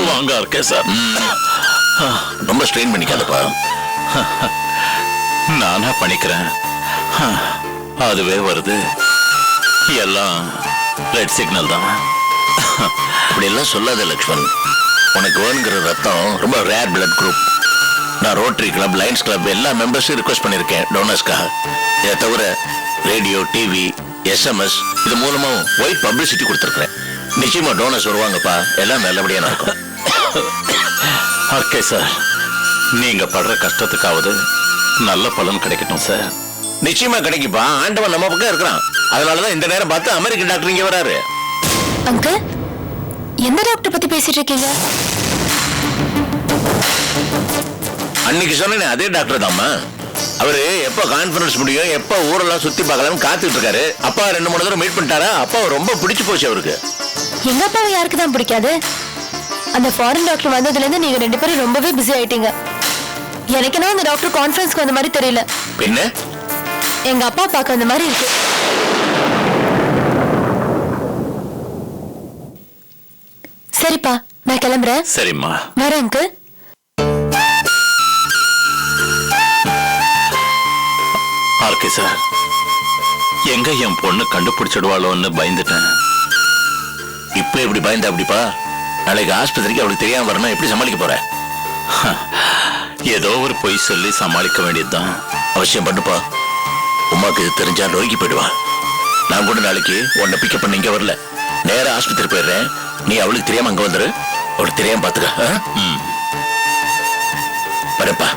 வாங்க இருக்கேன் சார். ரொம்ப ஸ்ட்ரெயின் பண்ணிக்காதப்பா. நானா பண்ணிக்கிறேன், அதுவே வருது. எல்லாம் ரெட் சிக்னல் தான். அப்படி எல்லாம் சொல்லாத லக்ஷ்மண். உனக்கு வேணுங்கிற ரத்தம் ரொம்ப ரேர் பிளட் குரூப். நான் ரோட்டரி கிளப், லயன்ஸ் கிளப் எல்லா மெம்பர்ஸும் ரிக்வெஸ்ட் பண்ணியிருக்கேன் டோனர்ஸ்க்காக. இதை தவிர ரேடியோ, டிவி, SMS இது மூலமா ஒயிட் பப்ளிசிட்டி கொடுத்துருக்கிறேன். நிச்சயமா டோனர்ஸ் வருவாங்கப்பா. எல்லாம் நல்லபடியா நடக்கும். ஓகே சார், நீங்க படுற கஷ்டத்துக்காவது நல்ல பலன் கிடைக்கட்டும் சார். நிச்சயமா கிடைக்குப்பா. ஆண்டவன் நம்ம பக்கம் இருக்கிறான். அதனாலதான் இந்த நேரம் பார்த்து அமெரிக்கன் டாக்டர் இங்க வராரு. அங்கிள், எந்த டாக்டர் பத்தி பேசிட்டு இருக்கீங்க? அன்னைக்கு சொன்னேன் அதே டாக்டர் தாம்மா. அவரு எப்ப கான்ஃபரன்ஸ் முடியும், எப்ப ஊரெல்லாம் சுத்தி பார்க்கலாம்னு காத்துட்டு இருக்காரு. அப்பா 2-3 தடவை மீட் பண்ணிட்டாரா. அப்பா ரொம்ப பிடிச்சு போச்சு அவருக்கு. எங்க அப்பாவை யாருக்கு தான் பிடிக்காது? அந்த ஃபாரின் டாக்டர் வந்ததுல இருந்து நீங்க 2 பேரும் ரொம்பவே பிஸி ஆயிட்டீங்க. எனக்கு என்ன அந்த டாக்டர் கான்ஃபரன்ஸ்க்கு வந்த மாதிரி தெரியல. பின்ன எங்க அப்பா பார்க்க வந்த மாதிரி இருக்கு. சரிப்பா, நான் கிளம்புறேன். சரிம்மா, வரேன் அங்கிள். Okay sir. எங்க என் பொண்ணு கண்டுபிடிச்சிடுவாளோன்னு பயந்துட்டேன். இப்ப எப்படி பயந்தா அப்படிப்பா? நாளைக்கு ஆஸ்பத்திரிக்கு அவளுக்கு தெரியாம வரணும். எப்படி சமாளிக்க போற? ஏதோ ஒரு பொய் சொல்லி சமாளிக்க வேண்டியதுதான். அவசியம் பண்ணுப்பா. உமாக்கு இது தெரிஞ்சா நொறுக்கி போயிடுவா. நான் கூட நாளைக்கு உன்னை பிக்கப் பண்ண இங்க வரல, நேரா ஆஸ்பத்திரி போயிடுறேன். நீ அவளுக்கு தெரியாம அங்க வந்துரு. அவளுக்கு தெரியாம பாத்துக்க. வரப்பா.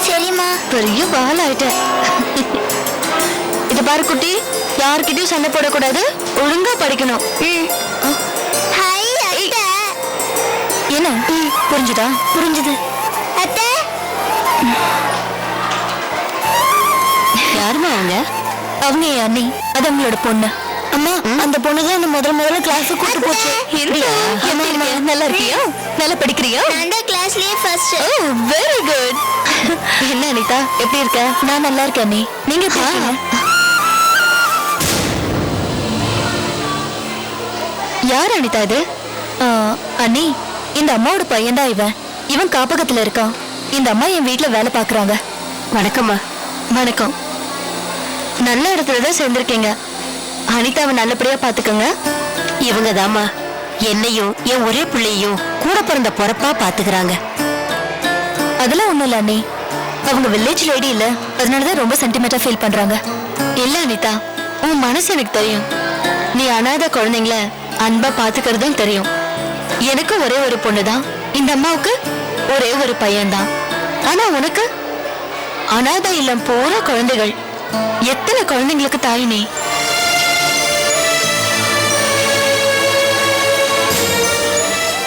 சரிம்மா. பெரிய பால் ஆயிட்டேன். இது பாரு குட்டி, யார்கிட்டயும் சண்டை போடக்கூடாது, ஒழுங்கா படிக்கணும். என்ன புரிஞ்சுதா? புரிஞ்சுது. யாருமா அவங்க? அவங்க என் அண்ணி. அது அவங்களோட பொண்ணு. அம்மா, அந்த பொண்ணுதான் என்ன முதல்ல கிளாஸுக்கு கூட்டு போச்சு. நல்லா இருக்கியா? நல்லா படிக்கிறியா? கிளாஸ்லயே ஃபர்ஸ்ட். Very good. என்ன அனிதா, எப்படி இருக்க? நான் நல்லா இருக்கேன் அண்ணி. நீங்க எப்படி இருக்கீங்க? யார் அனிதா இது? அண்ணி, இந்த அம்மாவோட பையன் தான் இவன். இவன் காப்பகத்துல இருக்கான். இந்த அம்மா என் வீட்டுல வேலை பாக்குறாங்க. வணக்கம்மா. வணக்கம். நல்ல இடத்துலதான் சேர்ந்திருக்கீங்க. அனிதாவை நல்லபடியா பாத்துக்கோங்க. இவங்க தாமா என்னையும் என் ஒரே பிள்ளையும் கூட பிறந்த பொறப்பா பாத்துக்கிறாங்க. அதெல்லாம் ஒண்ணும் இல்ல அண்ணி. அவங்க வில்லேஜ் லேடி இல்ல, அதனாலதான் ரொம்ப சென்டிமெண்டா ஃபீல் பண்றாங்க. இல்ல அனிதா, உன் மனசு எனக்கு தெரியும். நீ அனாதை குழந்தைங்கள அன்பா பாத்துக்கிறதும் தெரியும். எனக்கு ஒரே ஒரு பொண்ணுதான். இந்த அம்மாவுக்கு ஒரே ஒரு பையன்தான். ஆனா உனக்கு அனாதை இல்லம் போற குழந்தைகள். எத்தனை குழந்தைங்களுக்கு தாய் நீ.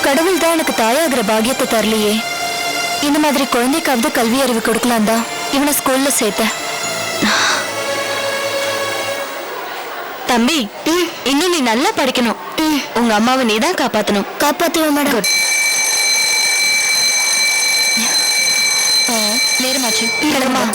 கடவுள் தான் எனக்கு தாயாகிற பாக்கியத்தை தரலையே. இந்த மாதிரி குழந்தைக்காவது கல்வி அறிவு கொடுக்கலாம் தான் இவனை ஸ்கூல்ல சேர்த்த. தம்பி, இன்னும் நீ நல்லா படிக்கணும். உங்க அம்மாவை நீ தான் காப்பாத்தணும். காப்பாத்துவோம் மேடம். நேரமாச்சு. கிளம்பா.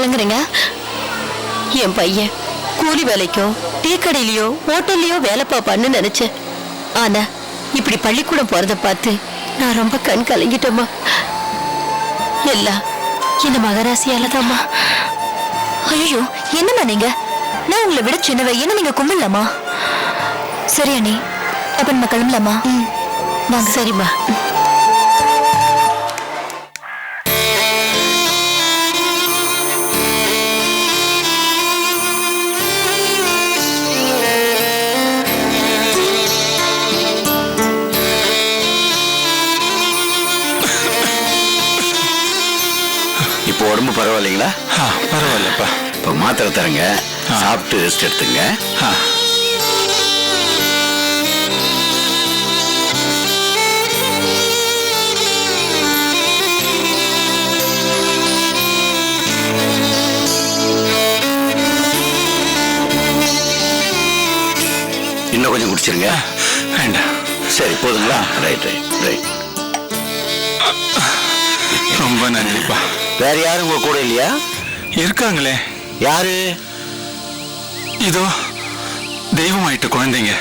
கலங்குறீங்க? என் பையன் கூலி வேலைக்கோ டீ கடையிலயோ ஹோட்டல்லயோ வேலை பார்ப்பான்னு நினைச்சேன். ஆனா இப்படி பள்ளிக்கூடம் போறத பார்த்து நான் ரொம்ப கண் கலங்கிட்டேம்மா. எல்லாம் இந்த மகராசியால தாம்மா. ஐயோ, என்னம்மா நீங்க? நான் உங்களை விட சின்னவ, என்ன நீங்க கும்பிடலாமா? சரி அண்ணி, அப்ப நம்ம கிளம்பலாமா? வாங்க. சரிம்மா. இப்போ உடம்பு பரவாயில்லைங்களா? பரவாயில்லப்பா. இப்போ மாத்திரை தரங்க, சாப்பிட்டு ரெஸ்ட் எடுத்துங்க. இன்னும் கொஞ்சம் குடிச்சிருங்க. வேண்டாம். சரி போதுங்களா? Right right right. ரொம்ப நன்றிப்பா. வேற யாரும் உங்க கூட இல்லையா? இருக்காங்களே. யாரு? இதோ தெய்வமாயிட்ட குழந்தைங்க.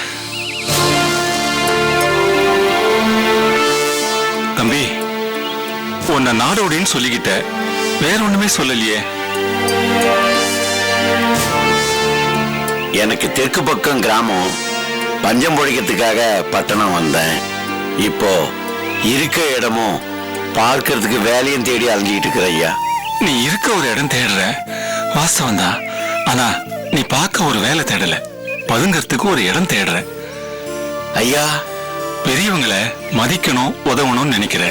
தம்பி, உன்னை நாடோடின்னு சொல்லிக்கிட்ட, வேற ஒண்ணுமே சொல்லலையே. எனக்கு தெற்கு பக்கம் கிராமம், பஞ்சம் பொழிக்கிறதுக்காக பட்டணம் வந்தேன். இப்போ இருக்க இடமும் பார்க்கறதுக்கு வேலையும் தேடி அலைஞ்சிக்கிட்டு இருக்கிற ஐயா. நீ இருக்க ஒரு இடம் தேடுற, வாஸ்தவம் தான். ஆனா நீ பார்க்க ஒரு வேலை தேடல, பதுங்கிறதுக்கு ஒரு இடம் தேடுற. ஐயா, பெரியவங்களை மதிக்கணும், உதவணும்னு நினைக்கிற.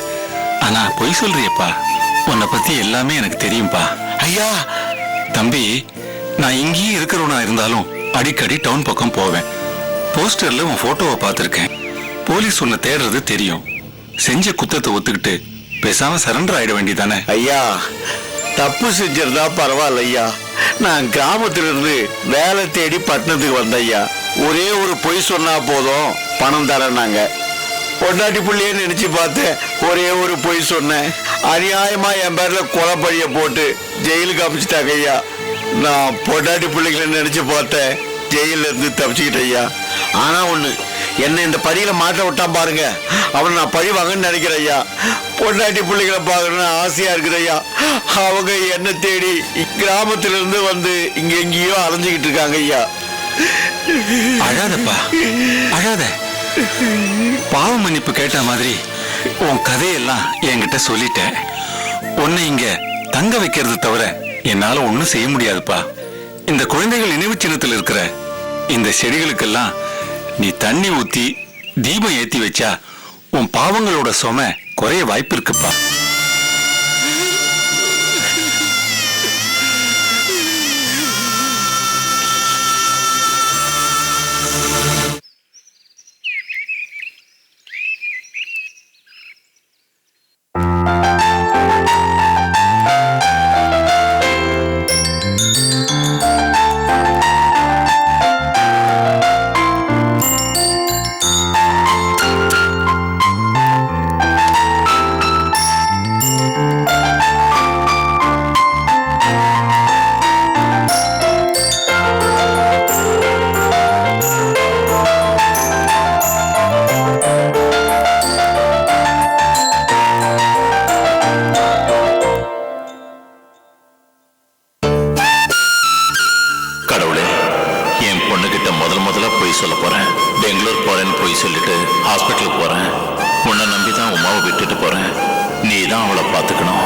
ஆனா பொய் சொல்றியப்பா. உன்னை பத்தி எல்லாமே எனக்கு தெரியும்பா. ஐயா தம்பி, நான் இங்கேயே இருக்கிறவனா இருந்தாலும் அடிக்கடி டவுன் பக்கம் போவேன். போஸ்டர்ல உன் போட்டோவை பார்த்திருக்கேன். போலீஸ் உன்னை தேடுறது தெரியும். செஞ்ச குத்தத்தை ஒத்துக்கிட்டு பேசாம சரண்டர் ஆயிட வேண்டியதானே? ஐயா, தப்பு செஞ்சிருந்தா பரவாயில்ல ஐயா. நான் கிராமத்திலிருந்து வேலை தேடி பட்டணத்துக்கு வந்தேன் ஐயா. ஒரே ஒரு பொய் சொன்னா போதும், பணம் தரேன்னாங்க. பொண்டாட்டி புள்ளையே நினைச்சு பார்த்தேன். ஒரே ஒரு பொய் சொன்னேன், அநியாயமா என் பேர்ல கொலைப்பழிய போட்டு ஜெயிலுக்கு அமிச்சிட்டாங்க ஐயா. நான் பொண்டாட்டி பிள்ளைகளை நினைச்சு பார்த்தேன், ஜெயில இருந்து தப்பிச்சுக்கிட்டேன் ஐயா. ஆனா ஒண்ணு, என்ன இந்த பழியில மாட்ட விட்டான் பாருங்க, அவன் நான் பழி வாங்கன்னு நினைக்கிறேன் ஐயா. பொண்டாட்டி பிள்ளைகளை பார்க்கணும்னு ஆசையா இருக்குது ஐயா. அவங்க என்ன தேடி கிராமத்திலிருந்து வந்து இங்க எங்கேயோ அலைஞ்சுக்கிட்டு இருக்காங்க ஐயா. அழாதப்பா, அழாத. பாவ மன்னிப்பு கேட்ட மாதிரி உன் கதையெல்லாம் என்கிட்ட சொல்லிட்ட. உன்னை இங்க தங்க வைக்கிறது தவிர என்னால ஒண்ணும் செய்ய முடியாதுப்பா. இந்த குழந்தைகள் நினைவு சின்னத்தில் இருக்கிற இந்த செடிகளுக்கெல்லாம் நீ தண்ணி ஊத்தி தீபம் ஏத்தி வச்சா உன் பாவங்களோட சுமை குறைய வாய்ப்பு இருக்குப்பா. சொல்ல போறேன். பெங்களூர் போறேன்னு போய் சொல்லிட்டு ஹாஸ்பிட்டலுக்கு போறேன். உன்னை நம்பி தான் உமாவை விட்டுட்டு போறேன். நீ தான் அவளை பார்த்துக்கணும்.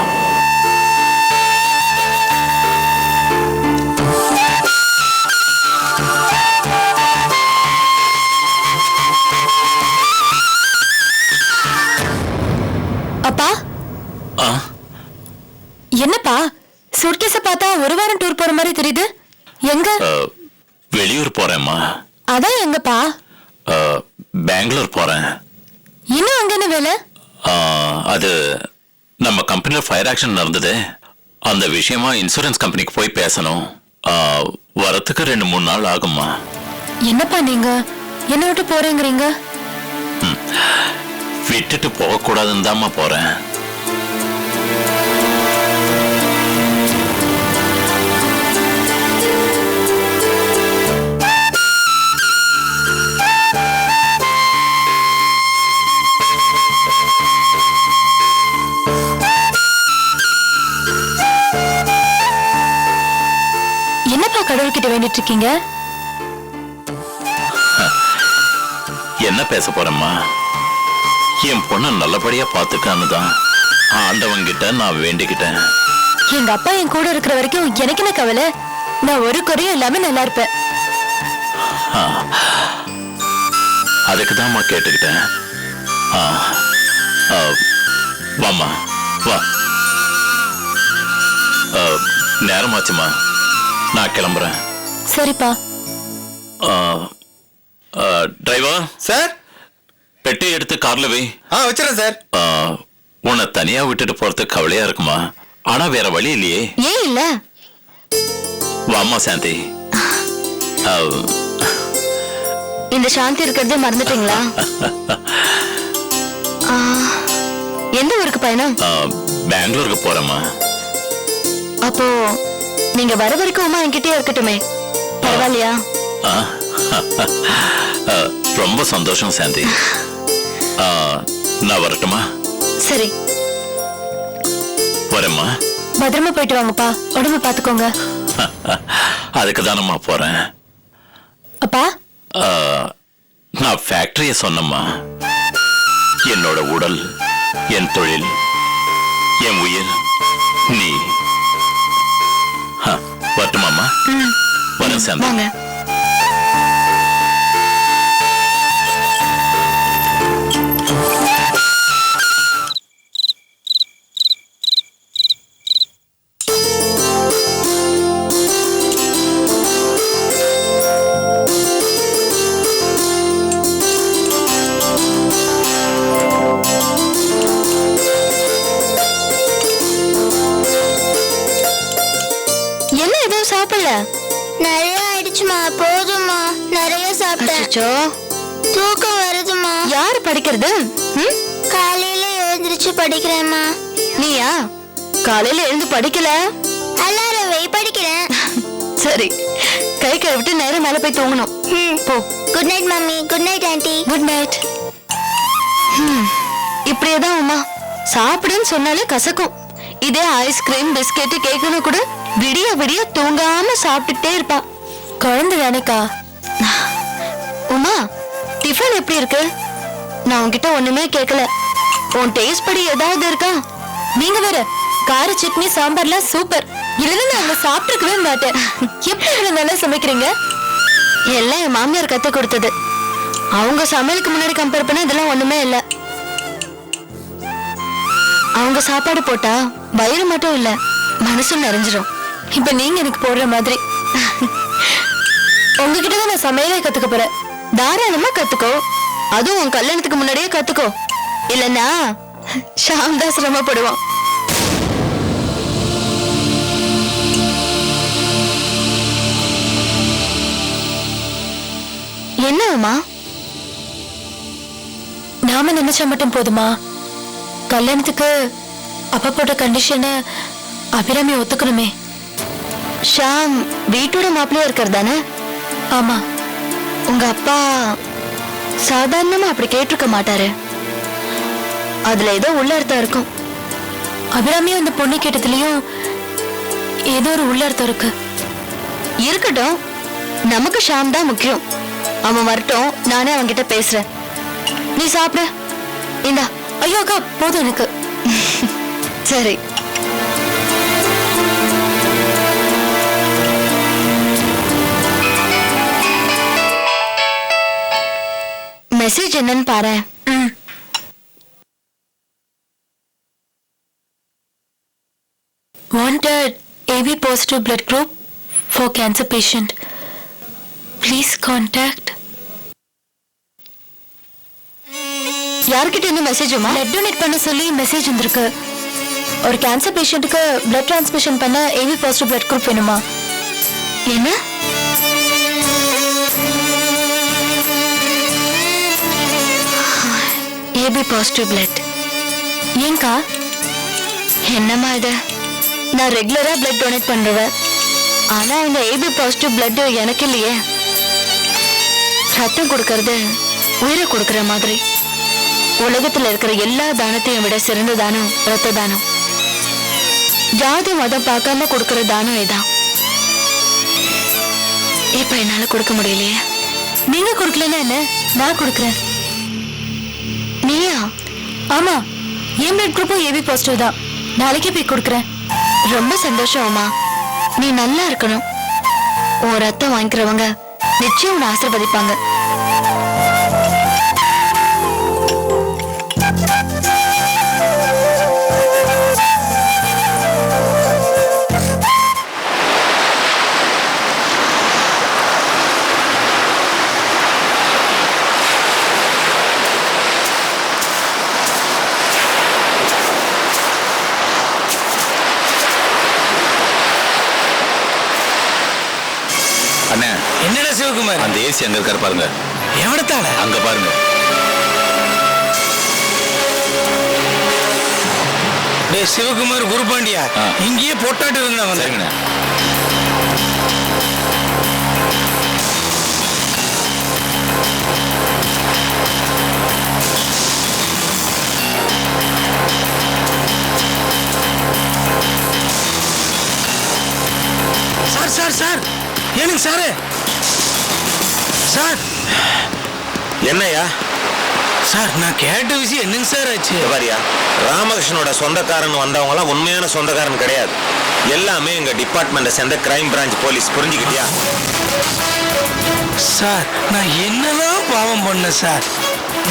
அப்பா, என்னப்பா சூட்கேஸ பார்த்தா ஒரு வாரம் டூர் போற மாதிரி தெரியுது. எங்க? வெளியூர் போறேம்மா. அதான் எங்கப்பா? பெங்களூர் போறேன். இன்னும் அங்க என்ன வேலை? அது நம்ம கம்பெனில ஃபயர் ஆக்ஷன் நடந்தது. அந்த விஷயமா இன்சூரன்ஸ் கம்பெனிக்கு போய் பேசணும். வரத்துக்கு 2-3 நாள் ஆகும்மா. என்னப்பா நீங்க என்ன விட்டு போறேங்கிறீங்க? விட்டுட்டு போகக்கூடாதுன்னு தான்மா போறேன். கடவுள்கிட்ட வேண்டிட்டு இருக்கீங்க? என்ன பேச போறேம்மா, என் பொண்ணை நல்லபடியா பாத்துக்கான்னு தான் ஆண்டவன்கிட்ட நான் வேண்டிக்கிட்டேன். எங்க அப்பா என் கூட இருக்கிற வரைக்கும் எனக்கு என்ன கவலை? நான் ஒரு குறையும் இல்லாம நல்லா இருப்பேன். அதுக்கு தான்மா கேட்டுக்கிட்டேன். வாம்மா வா. நேரமாச்சுமா, நான் கிளம்புறேன். சரிப்பா. Driver sir. பெட்டி எடுத்து கார்ல வை. வச்சிடறேன் சார். உன்னை தனியா விட்டுட்டு போறதுக்கு கவலையா இருக்குமா? ஆனா வேற வழி இல்லையே. ஏன் இல்ல? வாமா சாந்தி. இந்த சாந்தி இருக்கிறதே மறந்துட்டீங்களா? எந்த ஊருக்கு பயணம்? பெங்களூருக்கு போறேம்மா. அப்போ நீங்க வர வரைக்கும் உமா என்கிட்டயே இருக்கட்டுமே, பரவாயில்லையா? ரொம்ப சந்தோஷம் சாந்தி. நான் வரட்டுமா? சரி, வரேம்மா. பத்திரமா போயிட்டு வாங்கப்பா, உடம்பு பாத்துக்கோங்க. அதுக்கு தானம்மா போறேன். அப்பா, நான் ஃபேக்டரிய சொன்னம்மா. என்னோட உடல், என் தொழில், என் உயிர் நீ. வரட்டுமாம்மா? வரேன் சாந்தி. வாங்க. என்ன எதுவும் சாப்பிடல? நிறைய ஆயிடுச்சுமா, போதுமா, நிறைய சாப்பிட்டேன். அச்சச்சோ, தூக்கம் வருதுமா. யாரு படிக்கிறது? காலையில எழுந்திருச்சு படிக்கிறேம்மா. நீயா? காலையில எழுந்து படிக்கல? அலாரம் வை, படிக்கிறேன். சரி, கை கழுவிட்டு நேரம் மேல போய் தூங்கணும். போ. Good night mummy. Good night aunty. Good night. இப்படியேதான் உமா, சாப்பிடுன்னு சொன்னாலே கசக்கும். இதே ஐஸ்கிரீம், பிஸ்கெட், கேக்குன்னு கூட விடிய விடிய தூங்காம சாப்பிட்டுட்டே இருப்பா. குழந்தை தானேக்கா. உமா, டிஃபன் எப்படி இருக்கு? நான் உன்கிட்ட ஒண்ணுமே கேட்கல. உன் டேஸ்ட் படி ஏதாவது இருக்கா? நீங்க வேற கார சட்னி சாம்பார்லாம் சூப்பர். இல்லைன்னா நாங்க சாப்பிட்டுருக்கவே மாட்டேன். எப்படி இவ்வளவு நல்லா சமைக்கிறீங்க? எல்லாம் என் மாமியார் கத்து கொடுத்தது. அவங்க சமையலுக்கு முன்னாடி கம்பேர் பண்ண இதெல்லாம் ஒண்ணுமே இல்ல. அவங்க சாப்பாடு போட்டா வயிறு மட்டும் இல்ல, மனசும் நிறைஞ்சிரும். இப்ப நீங்க எனக்கு போடுற மாதிரி. உங்ககிட்டதான் நான் சமையலே கத்துக்க போறேன். தாராளமா கத்துக்கோ. அதுவும் உன் கல்யாணத்துக்கு முன்னாடியே கத்துக்கோ. இல்லன்னா ஷாம் தான் சிரமப்படுவான். என்னம்மா? நாம நினைச்சா மட்டும் போதுமா? கல்யாணத்துக்கு அப்பா போட்ட கண்டிஷனை அபிராமி ஒத்துக்கணுமே. ஷாம் வீட்டோட மாப்பிள்ளையா இருக்கிறதானே? ஆமா. உங்க அப்பா சாதாரணமா அப்படி கேட்டிருக்க மாட்டாரு. அதுல ஏதோ உள்ள அர்த்தம் இருக்கும். அபிராமியும் அந்த பொண்ணு கேட்டதுலயும் ஏதோ ஒரு உள்ள அர்த்தம் இருக்கு. இருக்கட்டும், நமக்கு ஷாம் தான் முக்கியம். அவன் வரட்டும், நானே அவன்கிட்ட பேசுறேன். நீ சாப்பிடு. இந்தா. ஐயோ அக்கா, போதும் எனக்கு. சரி. மெசேஜ் என்னன்னு பாரு. Wanted AB positive blood group for cancer patient. Please contact. யார்கிட்ட இருந்து மெசேஜுமா? பிளட் டொனேட் பண்ண சொல்லி மெசேஜ் வந்திருக்கு. ஒரு கேன்சர் பேஷண்ட்டுக்கு பிளட் டிரான்ஸ்மிஷன் பண்ண ஏபி பாசிட்டிவ் பிளட் குரூப் வேணுமா? என்ன? AB positive blood. ஏங்கா? என்னம்மா இது? நான் ரெகுலரா பிளட் டொனேட் பண்றேன். ஆனா இந்த ஏபி பாசிட்டிவ் பிளட் எனக்கு இல்லையே. ரத்தம் கொடுக்கறது உயிரை கொடுக்கற மாதிரி. உலகத்துல இருக்கிற எல்லா தானத்தையும் விட சிறந்த தானம் ரத்த தானம். ஜாதி மதம் பார்க்காம கொடுக்கற தானம் இதான். இப்ப என்னால கொடுக்க முடியலையே. நீங்க கொடுக்கலன்னா என்ன, நான் கொடுக்கறேன். நீயா? ஆமா, என் பிளட் குரூப்பும் ஏபி பாசிட்டிவ் தான். நாளைக்கே போய் கொடுக்கறேன். ரொம்ப சந்தோஷம் அம்மா. நீ நல்லா இருக்கணும். உன் ரத்தம் வாங்கிக்கிறவங்க நிச்சயம் உன்னை ஆசீர்வதிப்பாங்க. அண்ணே, என்னடா சிவகுமார், அந்த ஏசி அங்க இருக்காரு பாருங்க. எவ்வளத்தால அங்க பாருங்க. டேய் சிவகுமார் குருபாண்டியா, ஆ. இங்கேயே போட்டாட்டு இருந்தவன். சரிங்கண்ணே. சார் சார் சார், எனக்கு சாரு சார். என்னையா சார், நான் கேட்ட விஷயம் என்னங்க சார் ஆச்சு? பாரியா, ராமகிருஷ்ணனோட சொந்தக்காரன் வந்தவங்களாம் உண்மையான சொந்தக்காரன் கிடையாது. எல்லாமே எங்க டிபார்ட்மெண்ட்டை சேர்ந்த கிரைம் பிரான்ச் போலீஸ், புரிஞ்சுக்கிட்டியா? சார், நான் என்னதான் பாவம் பண்ணேன் சார்?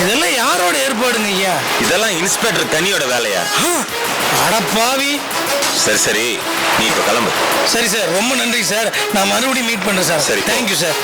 இதெல்லாம் யாரோட ஏற்பாடுங்க ஐயா? இதெல்லாம் இன்ஸ்பெக்டர் கனியோட வேலையா? அடப்பாவி. சரி சரி, நீ இப்ப கிளம்பு. சரி சார், ரொம்ப நன்றி சார். நான் மறுபடியும் மீட் பண்றேன் சார். சரி, போ. Thank you sir.